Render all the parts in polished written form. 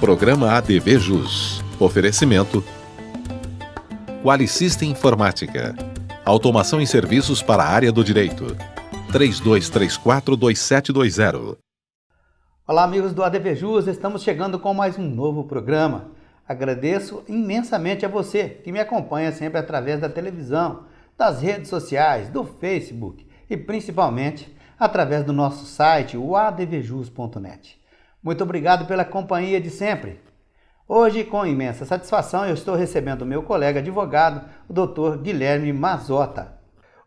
Programa ADV Jus. Oferecimento Qualisystem Informática. Automação em serviços para a área do direito. 3234-2720. Olá, amigos do ADV Jus, estamos chegando com mais um novo programa. Agradeço imensamente a você que me acompanha sempre através da televisão, das redes sociais, do Facebook e principalmente através do nosso site, o advjus.net. Muito obrigado pela companhia de sempre. Hoje, com imensa satisfação, eu estou recebendo o meu colega advogado, o Dr. Guilherme Mazzotta.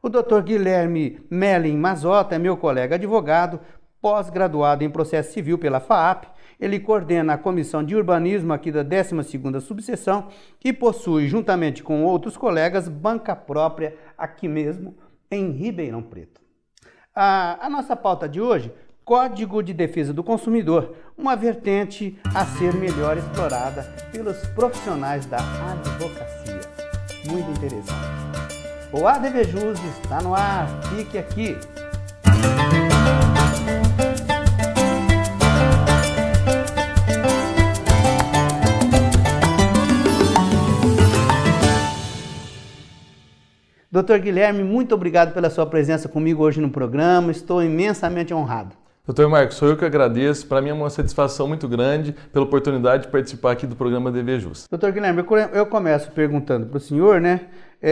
O Dr. Guilherme Mellin Mazzotta é meu colega advogado, pós-graduado em processo civil pela FAAP. Ele coordena a Comissão de Urbanismo aqui da 12ª Subseção e possui, juntamente com outros colegas, banca própria aqui mesmo em Ribeirão Preto. A nossa pauta de hoje, Código de Defesa do Consumidor, uma vertente a ser melhor explorada pelos profissionais da advocacia. Muito interessante. O ADV Jus está no ar, fique aqui. Doutor Guilherme, muito obrigado pela sua presença comigo hoje no programa, estou imensamente honrado. Doutor Marcos, sou eu que agradeço, para mim é uma satisfação muito grande pela oportunidade de participar aqui do programa ADV Jus. Doutor Guilherme, eu começo perguntando para o senhor,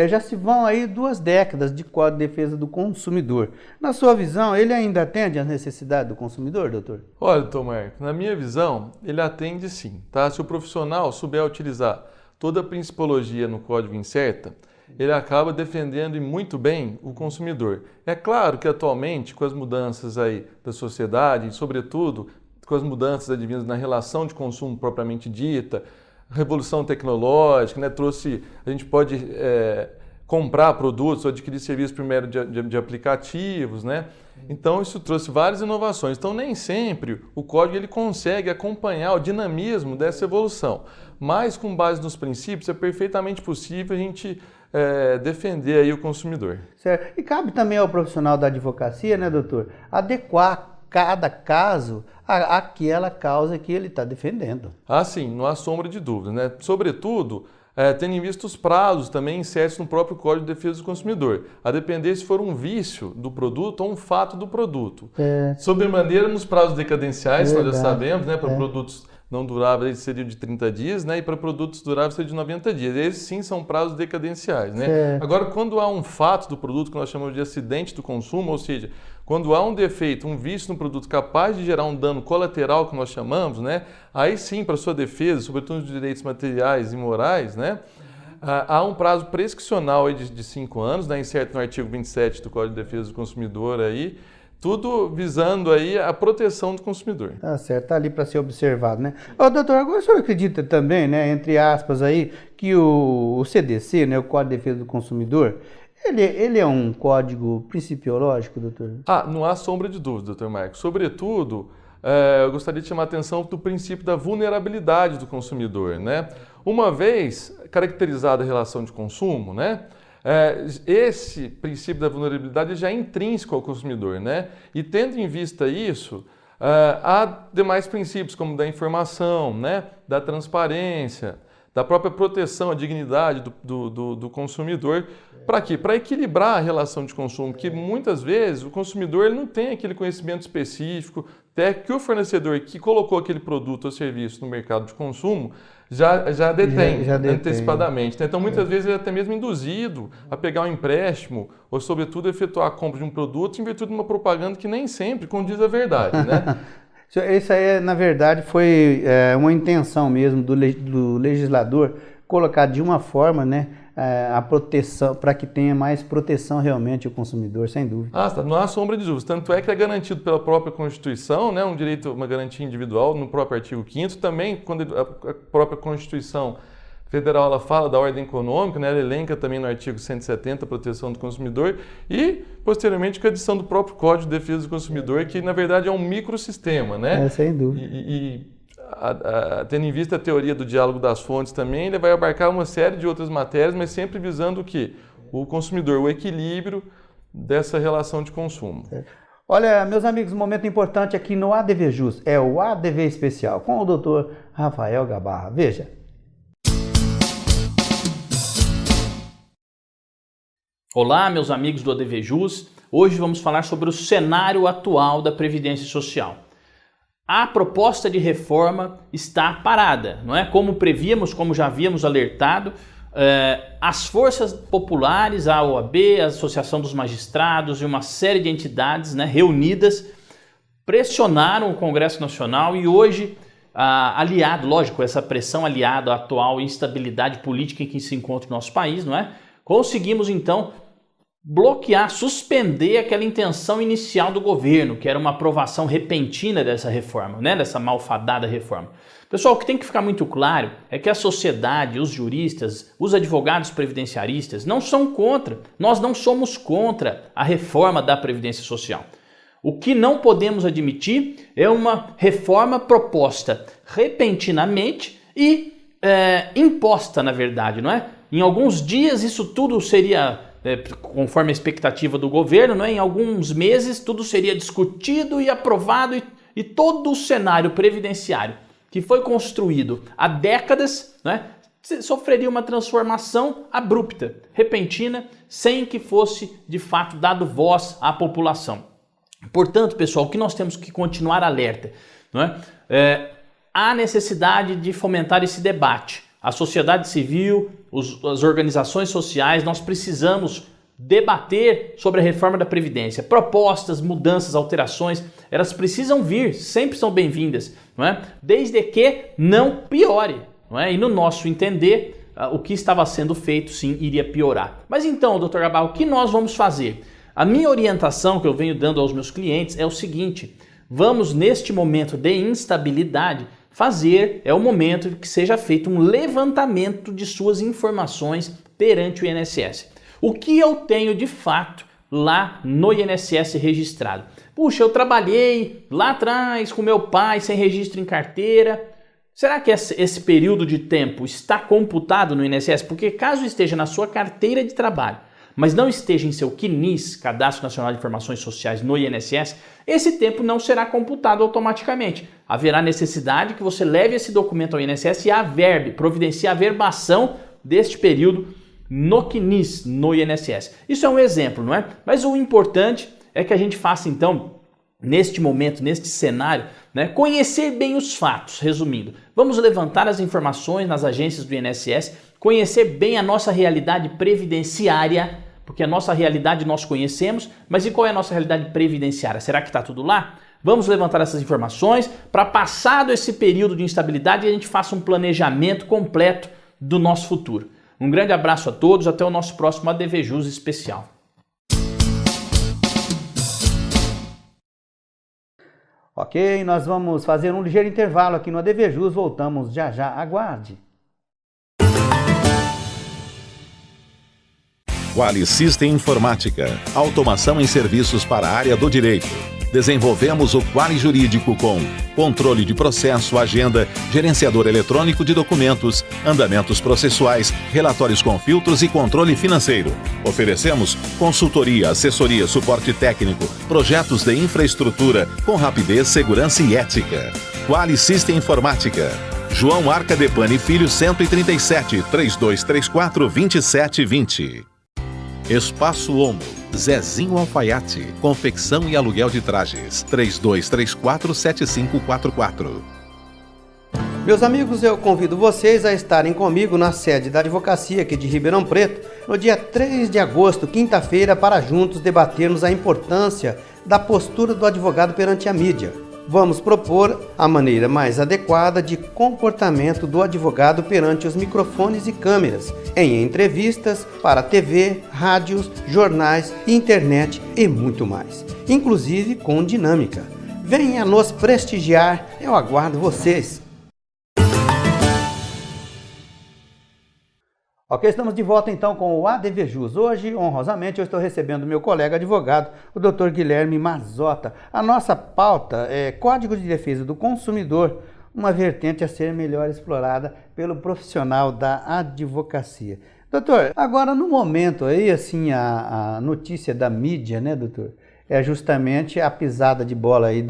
já se vão aí 2 décadas de Código de Defesa do Consumidor. Na sua visão, ele ainda atende às necessidades do consumidor, doutor? Olha, doutor Marcos, na minha visão, ele atende sim, tá? Se o profissional souber utilizar toda a principologia no código incerta, ele acaba defendendo e muito bem o consumidor. É claro que atualmente, com as mudanças aí da sociedade, e sobretudo com as mudanças advindas na relação de consumo propriamente dita, revolução tecnológica, a gente pode comprar produtos ou adquirir serviços por meio de aplicativos, né? Então isso trouxe várias inovações. Então nem sempre o código ele consegue acompanhar o dinamismo dessa evolução, mas com base nos princípios é perfeitamente possível a gente defender aí o consumidor. Certo. E cabe também ao profissional da advocacia, né, doutor, adequar cada caso àquela causa que ele está defendendo. Ah, sim, não há sombra de dúvida, né? Sobretudo, tendo em vista os prazos também incertos no próprio Código de Defesa do Consumidor, a depender se for um vício do produto ou um fato do produto. Sobremaneira nos prazos decadenciais, nós já sabemos, né, para produtos não duráveis seria de 30 dias, né, e para produtos duráveis seria de 90 dias. Esses sim são prazos decadenciais, né? Agora, quando há um fato do produto que nós chamamos de acidente do consumo, ou seja, quando há um defeito, um vício no produto capaz de gerar um dano colateral que nós chamamos, né, aí sim, para sua defesa, sobretudo nos direitos materiais e morais, né, há um prazo prescricional aí de 5 anos, né, incerto no artigo 27 do Código de Defesa do Consumidor aí, tudo visando aí a proteção do consumidor. Tá certo, tá ali para ser observado, né? Ô, doutor, agora o senhor acredita também, né, entre aspas aí, que o CDC, né, o Código de Defesa do Consumidor, ele é um código principiológico, doutor? Não há sombra de dúvida, doutor Marcos. Sobretudo, eu gostaria de chamar a atenção do princípio da vulnerabilidade do consumidor, né? Uma vez caracterizada a relação de consumo, né, esse princípio da vulnerabilidade já é intrínseco ao consumidor, né? E tendo em vista isso, há demais princípios como da informação, né, da transparência, da própria proteção à dignidade do consumidor. Para quê? Para equilibrar a relação de consumo, que muitas vezes o consumidor ele não tem aquele conhecimento específico, até que o fornecedor que colocou aquele produto ou serviço no mercado de consumo já detém antecipadamente. Então, muitas vezes ele é até mesmo induzido a pegar um empréstimo ou, sobretudo, efetuar a compra de um produto em virtude de uma propaganda que nem sempre condiz a verdade, né? Isso aí, na verdade, foi uma intenção mesmo do legislador colocar de uma forma, né, a proteção, para que tenha mais proteção realmente ao consumidor, sem dúvida. Não há sombra de dúvida. Tanto é que é garantido pela própria Constituição, né, um direito, uma garantia individual no próprio artigo 5º, também quando a própria Constituição Federal ela fala da ordem econômica, né, ela elenca também no artigo 170 a proteção do consumidor e, posteriormente, com a adição do próprio Código de Defesa do Consumidor, que, na verdade, é um microsistema, né? Sem dúvida. Tendo em vista a teoria do diálogo das fontes também, ele vai abarcar uma série de outras matérias, mas sempre visando o quê? O consumidor, o equilíbrio dessa relação de consumo. Olha, meus amigos, um momento importante aqui no ADV Jus é o ADV Especial com o Dr. Rafael Gabarra. Veja. Olá, meus amigos do ADV Jus. Hoje vamos falar sobre o cenário atual da Previdência Social. A proposta de reforma está parada, não é? Como prevíamos, como já havíamos alertado, as forças populares, a OAB, a Associação dos Magistrados e uma série de entidades, né, reunidas, pressionaram o Congresso Nacional e hoje, aliado, lógico, essa pressão aliada à atual instabilidade política em que se encontra o nosso país, não é? Conseguimos então bloquear, suspender aquela intenção inicial do governo, que era uma aprovação repentina dessa reforma, né, dessa malfadada reforma. Pessoal, o que tem que ficar muito claro é que a sociedade, os juristas, os advogados previdenciaristas não são contra, nós não somos contra a reforma da Previdência Social. O que não podemos admitir é uma reforma proposta repentinamente e imposta, na verdade, não é? Em alguns dias isso tudo seria, conforme a expectativa do governo, não é? Em alguns meses tudo seria discutido e aprovado e todo o cenário previdenciário que foi construído há décadas, né, sofreria uma transformação abrupta, repentina, sem que fosse de fato dado voz à população. Portanto, pessoal, o que nós temos que continuar alerta, não é? Há necessidade de fomentar esse debate. A sociedade civil, as organizações sociais, nós precisamos debater sobre a reforma da Previdência. Propostas, mudanças, alterações, elas precisam vir, sempre são bem-vindas, não é? Desde que não piore, não é? E no nosso entender, o que estava sendo feito, sim, iria piorar. Mas então, Dr. Gabarra, o que nós vamos fazer? A minha orientação que eu venho dando aos meus clientes é o seguinte: vamos, neste momento de instabilidade, é o momento que seja feito um levantamento de suas informações perante o INSS. O que eu tenho de fato lá no INSS registrado? Puxa, eu trabalhei lá atrás com meu pai sem registro em carteira. Será que esse período de tempo está computado no INSS? Porque caso esteja na sua carteira de trabalho, mas não esteja em seu CNIS, Cadastro Nacional de Informações Sociais, no INSS, esse tempo não será computado automaticamente. Haverá necessidade que você leve esse documento ao INSS e providencie a averbação deste período no CNIS, no INSS. Isso é um exemplo, não é? Mas o importante é que a gente faça, então, neste momento, neste cenário, né, conhecer bem os fatos, resumindo. Vamos levantar as informações nas agências do INSS, conhecer bem a nossa realidade previdenciária, porque a nossa realidade nós conhecemos, mas e qual é a nossa realidade previdenciária? Será que está tudo lá? Vamos levantar essas informações para, passado esse período de instabilidade, a gente faça um planejamento completo do nosso futuro. Um grande abraço a todos, até o nosso próximo ADV Jus especial. Ok, nós vamos fazer um ligeiro intervalo aqui no ADV Jus, voltamos já já, aguarde. Quali System Informática, automação em serviços para a área do direito. Desenvolvemos o Quali Jurídico com controle de processo, agenda, gerenciador eletrônico de documentos, andamentos processuais, relatórios com filtros e controle financeiro. Oferecemos consultoria, assessoria, suporte técnico, projetos de infraestrutura com rapidez, segurança e ética. Quali System Informática. João Arcadepani Filho 137, 3234-2720. Espaço Homo, Zezinho Alfaiate, confecção e aluguel de trajes, 3234-7544. Meus amigos, eu convido vocês a estarem comigo na sede da advocacia aqui de Ribeirão Preto, no dia 3 de agosto, quinta-feira, para juntos debatermos a importância da postura do advogado perante a mídia. Vamos propor a maneira mais adequada de comportamento do advogado perante os microfones e câmeras, em entrevistas para TV, rádios, jornais, internet e muito mais, inclusive com dinâmica. Venha nos prestigiar, eu aguardo vocês! Ok, estamos de volta então com o ADV Jus. Hoje, honrosamente, eu estou recebendo meu colega advogado, o Dr. Guilherme Mazzotta. A nossa pauta é Código de Defesa do Consumidor, uma vertente a ser melhor explorada pelo profissional da advocacia. Doutor, agora no momento aí, assim, a notícia da mídia, né, doutor? é justamente a pisada de bola aí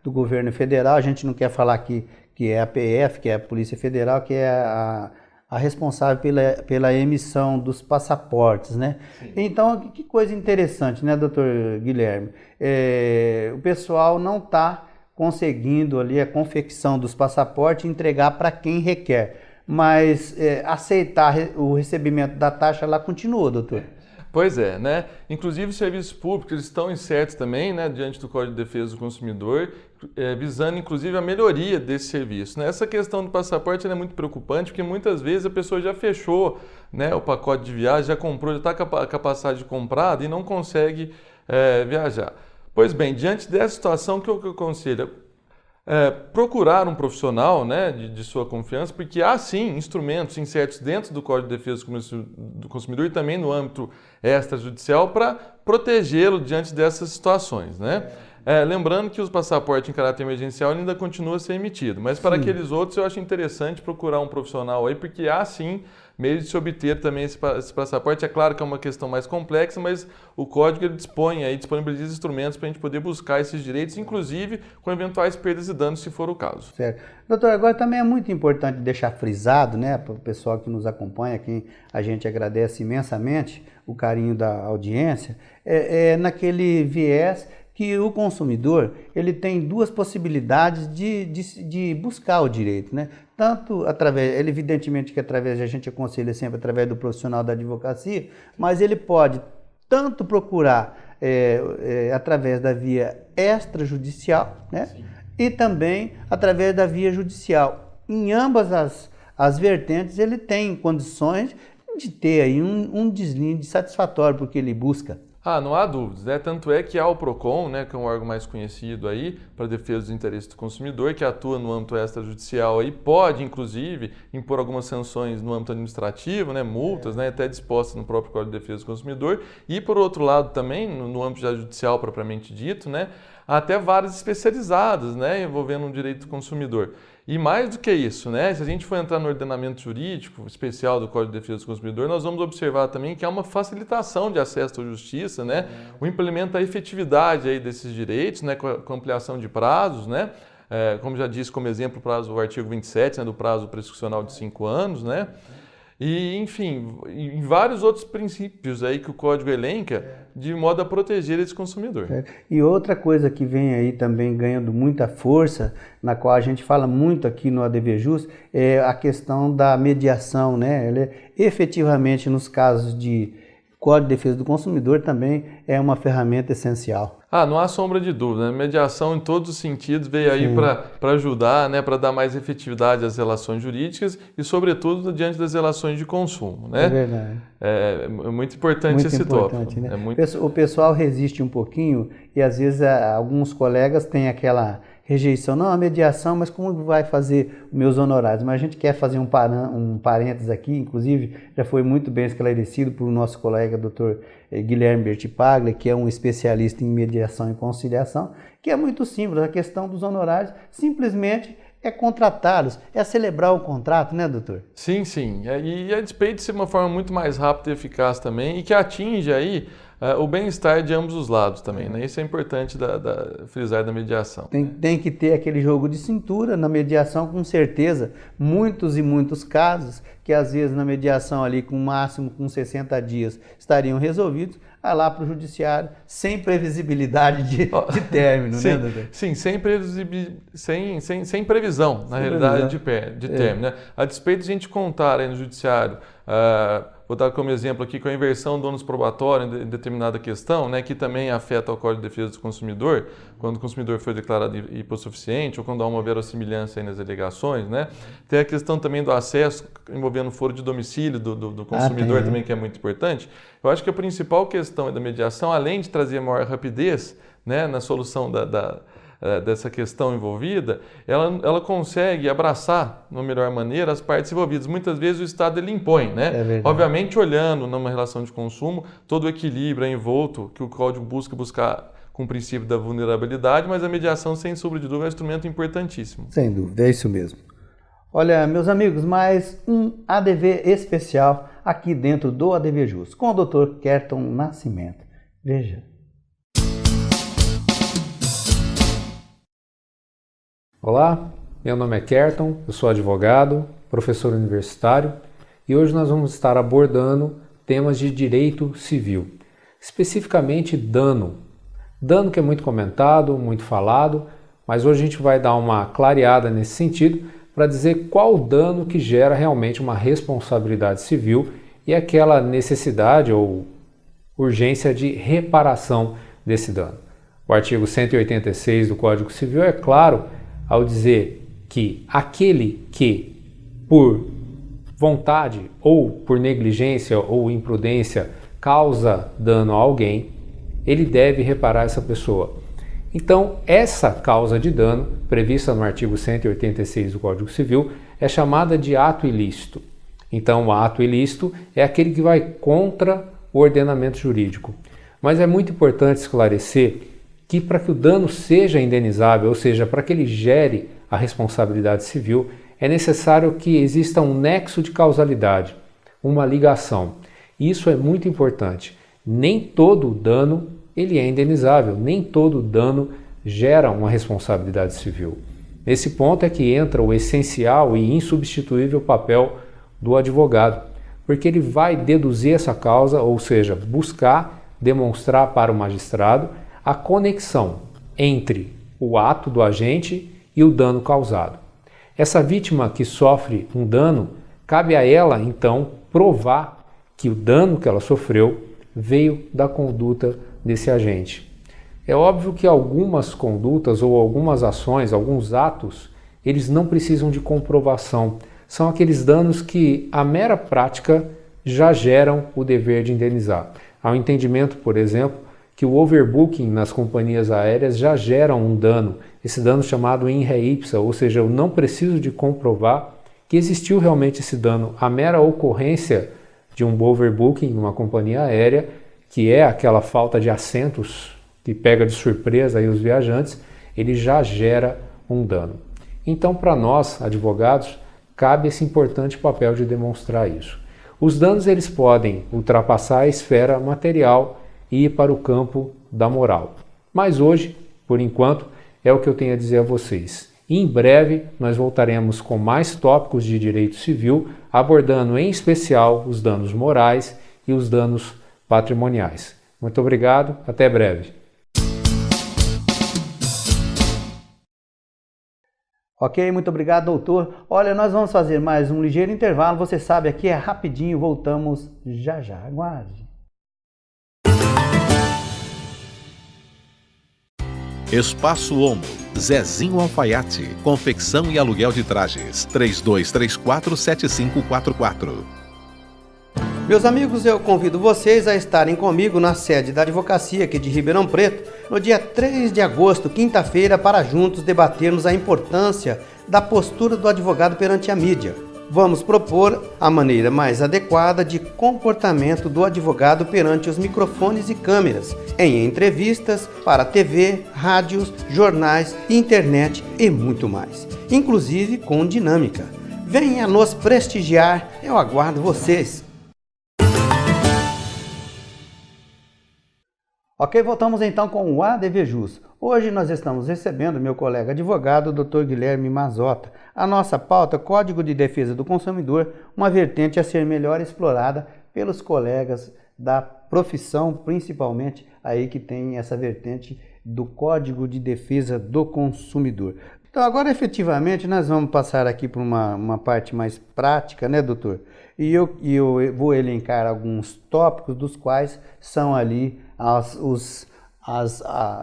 do governo federal. A gente não quer falar que é a PF, que é a Polícia Federal, que é a responsável pela emissão dos passaportes, né? Sim. Então, que coisa interessante, né, doutor Guilherme? O pessoal não está conseguindo ali a confecção dos passaportes e entregar para quem requer, mas aceitar o recebimento da taxa lá continua, doutor. Pois é, né? Inclusive os serviços públicos eles estão incertos também, né, diante do Código de Defesa do Consumidor, visando inclusive a melhoria desse serviço, né? Essa questão do passaporte é muito preocupante, porque muitas vezes a pessoa já fechou, né, o pacote de viagem, já comprou, já está com a passagem comprada e não consegue viajar. Pois bem, diante dessa situação, o que eu aconselho? Procurar um profissional, né, de sua confiança, porque há sim instrumentos incertos dentro do Código de Defesa do Consumidor e também no âmbito extrajudicial para protegê-lo diante dessas situações, né? Lembrando que os passaportes em caráter emergencial ainda continuam a ser emitidos, mas para aqueles outros eu acho interessante procurar um profissional aí, porque há sim meios de se obter também esse passaporte. É claro que é uma questão mais complexa, mas o Código ele disponibiliza instrumentos para a gente poder buscar esses direitos, inclusive com eventuais perdas e danos, se for o caso. Certo. Doutor, agora também é muito importante deixar frisado, né, para o pessoal que nos acompanha, quem a gente agradece imensamente o carinho da audiência, naquele viés que o consumidor ele tem duas possibilidades de buscar o direito, né? Tanto através, evidentemente que através, a gente aconselha sempre através do profissional da advocacia, mas ele pode tanto procurar através da via extrajudicial, né? Sim. E também através da via judicial. Em ambas as vertentes ele tem condições de ter aí um deslinde satisfatório porque ele busca. Não há dúvidas, né? Tanto é que há o PROCON, né, que é um órgão mais conhecido aí para a defesa dos interesses do consumidor, que atua no âmbito extrajudicial aí, pode inclusive impor algumas sanções no âmbito administrativo, né, multas, né, até dispostas no próprio Código de Defesa do Consumidor, e por outro lado também, no âmbito judicial propriamente dito, né, até varas especializadas, né, envolvendo o direito do consumidor. E mais do que isso, né, se a gente for entrar no ordenamento jurídico especial do Código de Defesa do Consumidor, nós vamos observar também que há uma facilitação de acesso à justiça, né, o implemento da efetividade aí desses direitos, né, com ampliação de prazos, né, como já disse como exemplo o artigo 27, né, do prazo prescricional de 5 anos, né, e, enfim, em vários outros princípios aí que o Código elenca de modo a proteger esse consumidor. E outra coisa que vem aí também ganhando muita força, na qual a gente fala muito aqui no ADVJus, é a questão da mediação, né? Ela efetivamente, nos casos de Código de Defesa do Consumidor, também é uma ferramenta essencial. Não há sombra de dúvida, né? Mediação em todos os sentidos veio aí para ajudar, né? Para dar mais efetividade às relações jurídicas e, sobretudo, diante das relações de consumo, né? É verdade. É muito importante esse tópico. Né? O pessoal resiste um pouquinho e, às vezes, alguns colegas têm aquela rejeição. Não, a mediação, mas como vai fazer os meus honorários? Mas a gente quer fazer um parênteses aqui, inclusive, já foi muito bem esclarecido por nosso colega, doutor Guilherme Bertipaglia, que é um especialista em mediação e conciliação, que é muito simples, a questão dos honorários simplesmente é contratá-los, é celebrar o contrato, né, doutor? Sim, sim. E a despeito de ser uma forma muito mais rápida e eficaz também, e que atinge aí o bem-estar de ambos os lados também, né? Isso é importante frisar da mediação. Tem que ter aquele jogo de cintura na mediação, com certeza. Muitos e muitos casos que às vezes na mediação ali com máximo com 60 dias estariam resolvidos, vai lá para o judiciário sem previsibilidade de término, sim, né, doutor? Sim, sem previsão, na realidade, de término. Né? A despeito de a gente contar aí no judiciário, vou dar como exemplo aqui com a inversão do ônus probatório em determinada questão, né, que também afeta o Código de Defesa do Consumidor, quando o consumidor foi declarado hipossuficiente ou quando há uma verossimilhança aí nas alegações, né? Tem a questão também do acesso envolvendo foro de domicílio do consumidor também, que é muito importante. Eu acho que a principal questão da mediação, além de trazer maior rapidez, né, na solução dessa questão envolvida, ela consegue abraçar, de uma melhor maneira, as partes envolvidas. Muitas vezes o Estado ele impõe, né? Obviamente olhando numa relação de consumo, todo o equilíbrio envolto que o Código buscar com o princípio da vulnerabilidade, mas a mediação, sem sombra de dúvida, é um instrumento importantíssimo. Sem dúvida, é isso mesmo. Olha, meus amigos, mais um ADV especial aqui dentro do ADVJus, com o Dr. Kerton Nascimento. Veja. Olá, meu nome é Kerton, eu sou advogado, professor universitário e hoje nós vamos estar abordando temas de direito civil, especificamente dano. Dano que é muito comentado, muito falado, mas hoje a gente vai dar uma clareada nesse sentido para dizer qual o dano que gera realmente uma responsabilidade civil e aquela necessidade ou urgência de reparação desse dano. O artigo 186 do Código Civil é claro ao dizer que aquele que, por vontade ou por negligência ou imprudência, causa dano a alguém, ele deve reparar essa pessoa. Então, essa causa de dano, prevista no artigo 186 do Código Civil, é chamada de ato ilícito. Então, o ato ilícito é aquele que vai contra o ordenamento jurídico. Mas é muito importante esclarecer que para que o dano seja indenizável, ou seja, para que ele gere a responsabilidade civil, é necessário que exista um nexo de causalidade, uma ligação. Isso é muito importante. Nem todo dano ele é indenizável, nem todo dano gera uma responsabilidade civil. Nesse ponto é que entra o essencial e insubstituível papel do advogado, porque ele vai deduzir essa causa, ou seja, buscar demonstrar para o magistrado a conexão entre o ato do agente e o dano causado. Essa vítima que sofre um dano, cabe a ela, então, provar que o dano que ela sofreu veio da conduta desse agente. É óbvio que algumas condutas ou algumas ações, alguns atos, eles não precisam de comprovação. São aqueles danos que a mera prática já geram o dever de indenizar. Há um entendimento, por exemplo, que o overbooking nas companhias aéreas já gera um dano, esse dano chamado in re ipsa, ou seja, eu não preciso de comprovar que existiu realmente esse dano. A mera ocorrência de um overbooking numa companhia aérea, que é aquela falta de assentos que pega de surpresa aí os viajantes, ele já gera um dano. Então, para nós, advogados, cabe esse importante papel de demonstrar isso. Os danos eles podem ultrapassar a esfera material e ir para o campo da moral. Mas hoje, por enquanto, é o que eu tenho a dizer a vocês. Em breve, nós voltaremos com mais tópicos de direito civil, abordando em especial os danos morais e os danos patrimoniais. Muito obrigado, até breve. Ok, muito obrigado, doutor. Olha, nós vamos fazer mais um ligeiro intervalo. Você sabe, aqui é rapidinho, voltamos já já. Aguarde. Espaço Homo, Zezinho Alfaiate, confecção e aluguel de trajes, 3234-7544. Meus amigos, eu convido vocês a estarem comigo na sede da advocacia aqui de Ribeirão Preto, no dia 3 de agosto, quinta-feira, para juntos debatermos a importância da postura do advogado perante a mídia. Vamos propor a maneira mais adequada de comportamento do advogado perante os microfones e câmeras, em entrevistas para TV, rádios, jornais, internet e muito mais, inclusive com dinâmica. Venha nos prestigiar, eu aguardo vocês! Ok, voltamos então com o ADVJus. Hoje nós estamos recebendo meu colega advogado, Dr. Guilherme Mazzotta. A nossa pauta, Código de Defesa do Consumidor, uma vertente a ser melhor explorada pelos colegas da profissão, principalmente aí que tem essa vertente do Código de Defesa do Consumidor. Então agora efetivamente nós vamos passar aqui para uma parte mais prática, né, doutor? E eu vou elencar alguns tópicos dos quais são ali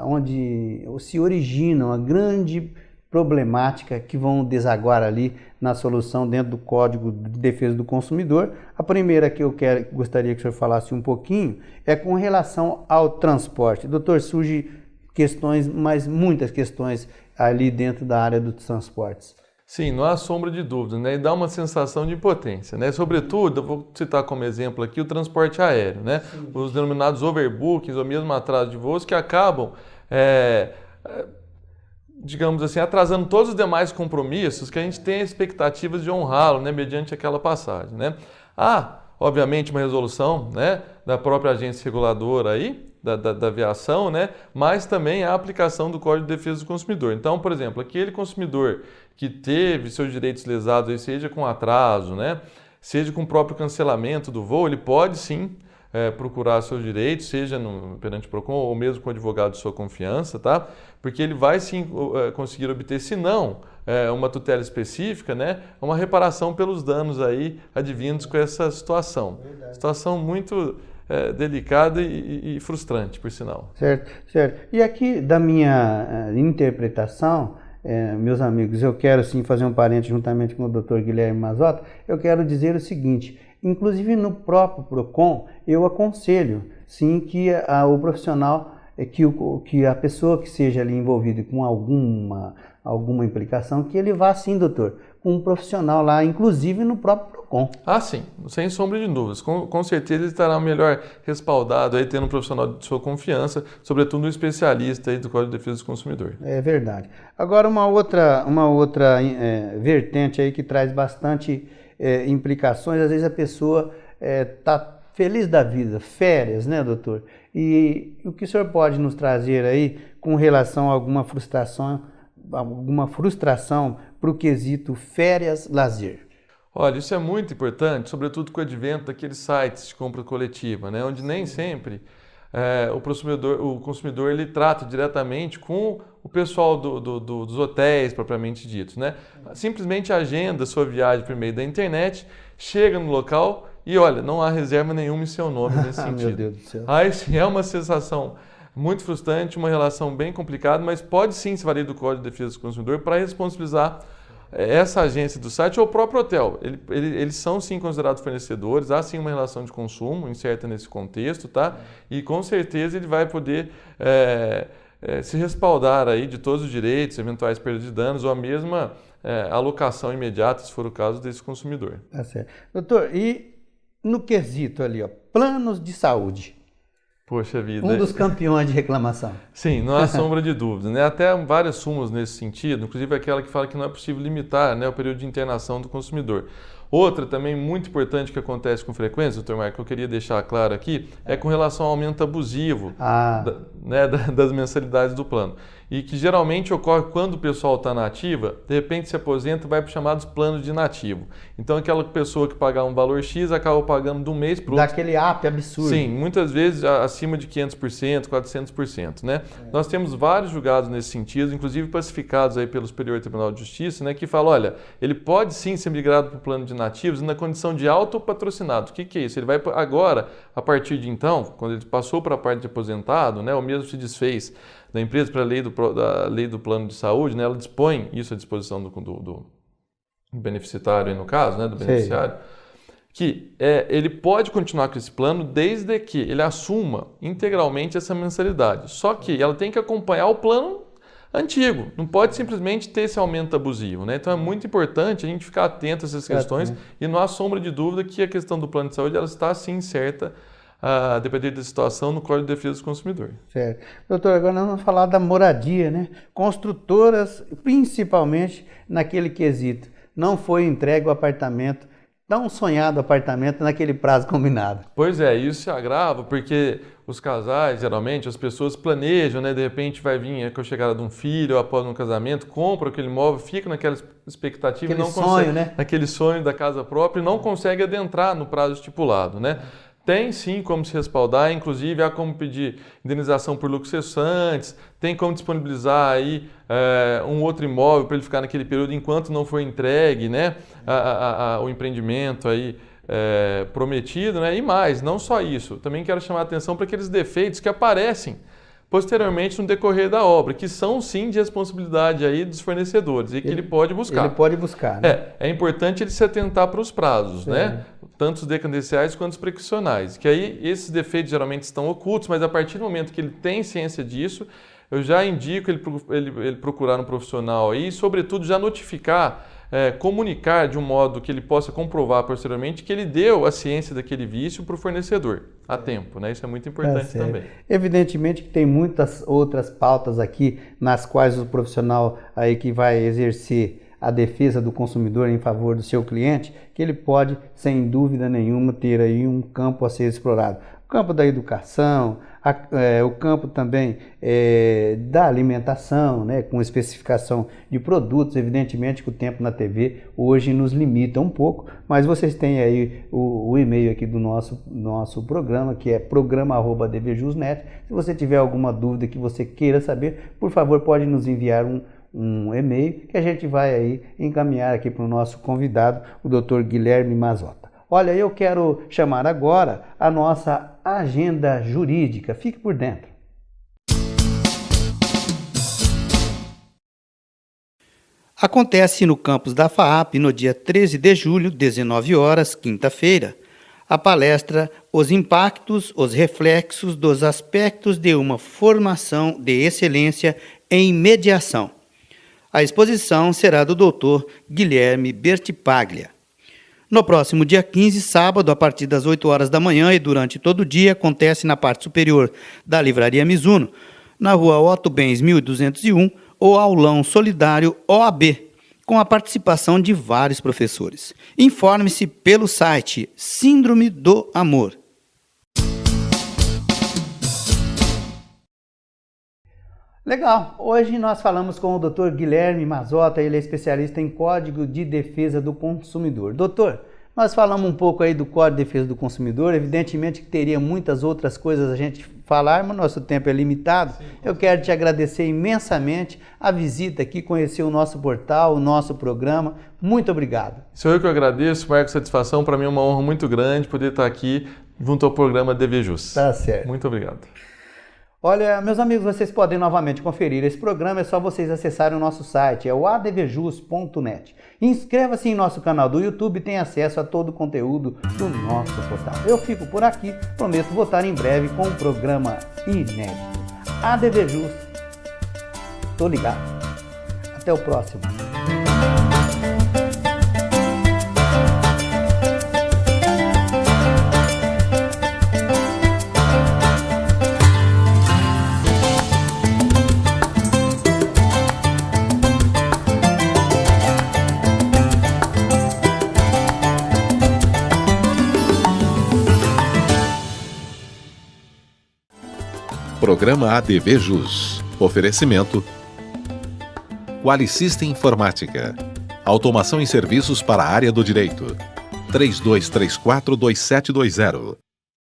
onde se originam a grande problemática que vão desaguar ali na solução dentro do Código de Defesa do Consumidor. A primeira que eu gostaria que o senhor falasse um pouquinho é com relação ao transporte. Doutor, surge questões, mas muitas questões ali dentro da área dos transportes. Sim, não há sombra de dúvida, né? E dá uma sensação de impotência, né? Sobretudo, eu vou citar como exemplo aqui o transporte aéreo, né? Sim. Os denominados overbookings ou mesmo atraso de voos que acabam, digamos assim, atrasando todos os demais compromissos que a gente tem expectativas de honrá-lo, né? Mediante aquela passagem, né? Há, obviamente, uma resolução, né? Da própria agência reguladora aí, da aviação, né? Mas também a aplicação do Código de Defesa do Consumidor. Então, por exemplo, aquele consumidor que teve seus direitos lesados, seja com atraso, né? Seja com o próprio cancelamento do voo, ele pode sim procurar seus direitos, seja perante o PROCON ou mesmo com o advogado de sua confiança, tá? Porque ele vai sim conseguir obter, se não uma tutela específica, né? Uma reparação pelos danos aí advindos com essa situação. Verdade. Situação muito delicada e frustrante, por sinal. Certo, certo. E aqui, da minha interpretação, meus amigos, eu quero sim fazer um parênteses juntamente com o Dr. Guilherme Mazzotta, eu quero dizer o seguinte, inclusive no próprio PROCON, eu aconselho sim que o profissional, que a pessoa que seja ali envolvida com alguma implicação, que ele vá sim, doutor, com um profissional lá, inclusive no próprio PROCON. Ah, sim, sem sombra de dúvidas. Com certeza ele estará melhor respaldado, aí, tendo um profissional de sua confiança, sobretudo um especialista aí do Código de Defesa do Consumidor. É verdade. Agora, uma outra vertente aí que traz bastante implicações, às vezes a pessoa está feliz da vida, férias, né, doutor? E o que o senhor pode nos trazer aí com relação a alguma frustração para o quesito férias-lazer? Olha, isso é muito importante, sobretudo com o advento daqueles sites de compra coletiva, né, onde nem sempre o consumidor ele trata diretamente com o pessoal dos hotéis propriamente ditos, né? Simplesmente agenda sua viagem por meio da internet, chega no local e olha, não há reserva nenhuma em seu nome nesse sentido. Meu Deus do céu. Aí sim, é uma sensação muito frustrante, uma relação bem complicada, mas pode sim se valer do Código de Defesa do Consumidor para responsabilizar essa agência do site ou o próprio hotel. Eles são sim considerados fornecedores, há sim uma relação de consumo incerta nesse contexto, tá? E com certeza ele vai poder se respaldar aí de todos os direitos, eventuais perdas de danos ou a mesma alocação imediata, se for o caso, desse consumidor. Tá certo. Doutor, e no quesito ali, ó, planos de saúde? Poxa vida. Um dos campeões de reclamação. Sim, não há sombra de dúvida, né? Até várias súmulas nesse sentido, inclusive aquela que fala que não é possível limitar, né, o período de internação do consumidor. Outra também muito importante que acontece com frequência, doutor Marco, que eu queria deixar claro aqui, é com relação ao aumento abusivo das mensalidades do plano. E que geralmente ocorre quando o pessoal está na ativa, de repente se aposenta e vai para os chamados planos de inativo. Então aquela pessoa que pagar um valor X acaba pagando de um mês para o outro. Daquele app absurdo. Sim, muitas vezes acima de 500%, 400%. Né? Nós temos vários julgados nesse sentido, inclusive pacificados aí pelo Superior Tribunal de Justiça, né, que falam, olha, ele pode sim ser migrado para o plano de inativos na condição de autopatrocinado. O que é isso? Ele vai agora, a partir de então, quando ele passou para a parte de aposentado, né, ou mesmo se desfez da empresa para a lei do plano de saúde, né, ela dispõe isso à disposição do beneficiário, aí no caso, né, do beneficiário, que ele pode continuar com esse plano desde que ele assuma integralmente essa mensalidade. Só que ela tem que acompanhar o plano antigo, não pode simplesmente ter esse aumento abusivo, né? Então é muito importante a gente ficar atento a essas questões e não há sombra de dúvida que a questão do plano de saúde ela está sim certa a depender da situação no Código de Defesa do Consumidor. Certo. Doutor, agora nós vamos falar da moradia, né? Construtoras, principalmente naquele quesito, não foi entregue o apartamento, tão sonhado apartamento naquele prazo combinado. Pois é, isso se agrava porque os casais, geralmente, as pessoas planejam, né? De repente vai vir com a chegada de um filho ou após um casamento, compra aquele imóvel, fica naquela expectativa, aquele não sonho, consegue, né? Naquele sonho da casa própria e não consegue adentrar no prazo estipulado, né? Tem sim como se respaldar, inclusive há como pedir indenização por lucros cessantes, tem como disponibilizar aí um outro imóvel para ele ficar naquele período enquanto não for entregue, né, o empreendimento aí prometido, né, e mais, não só isso, também quero chamar a atenção para aqueles defeitos que aparecem posteriormente no decorrer da obra, que são sim de responsabilidade aí dos fornecedores e que ele pode buscar. Ele pode buscar, né? É importante ele se atentar para os prazos, né? Tanto os decadenciais quanto os prescricionais, que aí esses defeitos geralmente estão ocultos, mas a partir do momento que ele tem ciência disso, eu já indico ele procurar um profissional aí e, sobretudo, já notificar, comunicar de um modo que ele possa comprovar posteriormente que ele deu a ciência daquele vício para o fornecedor a tempo, né? Isso é muito importante também. Evidentemente que tem muitas outras pautas aqui nas quais o profissional aí que vai exercer a defesa do consumidor em favor do seu cliente, que ele pode, sem dúvida nenhuma, ter aí um campo a ser explorado. O campo da educação, o campo também da alimentação, né, com especificação de produtos. Evidentemente que o tempo na TV hoje nos limita um pouco, mas vocês têm aí o e-mail aqui do nosso programa, que é programa@advjus.net. Se você tiver alguma dúvida que você queira saber, por favor, pode nos enviar um e-mail que a gente vai aí encaminhar aqui para o nosso convidado, o Dr. Guilherme Mazzotta. Olha, eu quero chamar agora a nossa agenda jurídica. Fique por dentro. Acontece no campus da FAAP, no dia 13 de julho, 19 horas, quinta-feira, a palestra Os Impactos, os Reflexos dos Aspectos de uma Formação de Excelência em Mediação. A exposição será do Dr. Guilherme Bertipaglia. No próximo dia 15, sábado, a partir das 8 horas da manhã e durante todo o dia, acontece na parte superior da Livraria Mizuno, na rua Otto Bens 1201, o Aulão Solidário OAB, com a participação de vários professores. Informe-se pelo site Síndrome do Amor. Legal, hoje nós falamos com o Dr. Guilherme Mazzotta, ele é especialista em Código de Defesa do Consumidor. Doutor, nós falamos um pouco aí do Código de Defesa do Consumidor, evidentemente que teria muitas outras coisas a gente falar, mas nosso tempo é limitado. Sim. Eu quero te agradecer imensamente a visita aqui, conhecer o nosso portal, o nosso programa. Muito obrigado. Sou eu que agradeço, Marco, satisfação. Para mim é uma honra muito grande poder estar aqui junto ao programa ADVJus. Tá certo. Muito obrigado. Olha, meus amigos, vocês podem novamente conferir esse programa, é só vocês acessarem o nosso site, é o advjus.net. Inscreva-se em nosso canal do YouTube e tenha acesso a todo o conteúdo do nosso portal. Eu fico por aqui, prometo voltar em breve com um programa inédito. ADVJus, tô ligado. Até o próximo. Programa ADVJus. Oferecimento Qualisystem Informática. Automação em serviços para a área do direito. 3234-2720.